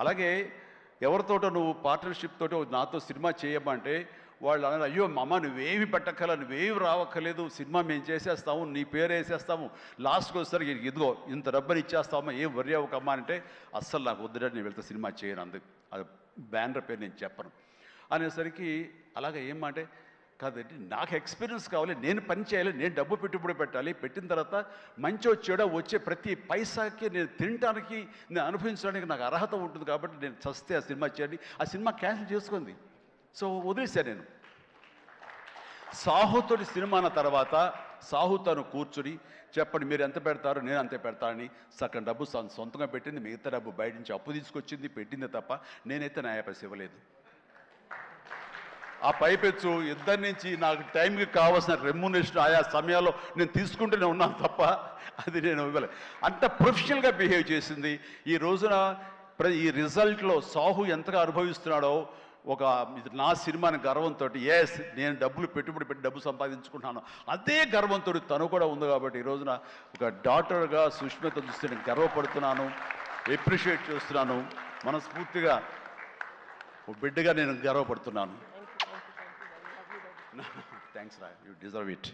అలాగే ఎవరితోటో నువ్వు పార్ట్నర్షిప్ తోటి నాతో సినిమా చేయమంటే వాళ్ళు అన్నారు, అయ్యో అమ్మ నువ్వేమి పెట్టక్కల, నువ్వేమి రావక్కర్లేదు, సినిమా మేము చేసేస్తాము, నీ పేరు వేసేస్తాము, లాస్ట్కి వచ్చేసరికి ఇదిగో ఇంత డబ్బని ఇచ్చేస్తామా, ఏం వర్రీ అవ్వకమ్మా అంటే అస్సలు నాకు వద్దుడంటే నేను వెళ్తే సినిమా చేయను, అందుకు అది బ్యానర్ పేరు నేను చెప్పను అనేసరికి అలాగే ఏమంటే కాదండి నాకు ఎక్స్పీరియన్స్ కావాలి, నేను పని చేయాలి, నేను డబ్బు పెట్టుబడి పెట్టాలి, పెట్టిన తర్వాత మంచి వచ్చేడా వచ్చే ప్రతి పైసాకి నేను తినడానికి నేను అనుభవించడానికి నాకు అర్హత ఉంటుంది కాబట్టి నేను చస్తే ఆ సినిమా చేయండి, ఆ సినిమా క్యాన్సిల్ చేసుకుంది. సో వదిలేశాను నేను. సాహుతోటి సినిమా అన్న తర్వాత సాహు తను కూర్చుని చెప్పండి మీరు ఎంత పెడతారు, నేను అంతే పెడతానని సగం డబ్బు సొంతంగా పెట్టింది, మిగతా డబ్బు బయట నుంచి అప్పు తీసుకొచ్చింది పెట్టింది తప్ప నేనైతే నా పైసా ఇవ్వలేదు. ఆ పైపెచ్చు ఇద్దరి నుంచి నాకు టైంకి కావాల్సిన రెమ్యునరేషన్ ఆయా సమయాల్లో నేను తీసుకుంటూనే ఉన్నాను తప్ప అది నేను ఇవ్వలేదు. అంత ప్రొఫెషనల్గా బిహేవ్ చేసింది. ఈ రోజున ఈ రిజల్ట్లో సాహు ఎంతగా అనుభవిస్తున్నాడో ఒక నా సినిమాని గర్వంతో, ఎస్ నేను డబ్బులు పెట్టుబడి పెట్టి డబ్బు సంపాదించుకుంటున్నాను అదే గర్వంతో తను కూడా ఉంది. కాబట్టి ఈ రోజున ఒక డాటర్గా సుష్మిత చూస్తే నేను గర్వపడుతున్నాను, ఎప్రిషియేట్ చేస్తున్నాను, మనస్ఫూర్తిగా బిడ్డగా నేను గర్వపడుతున్నాను. Thanks, Rai. You deserve it.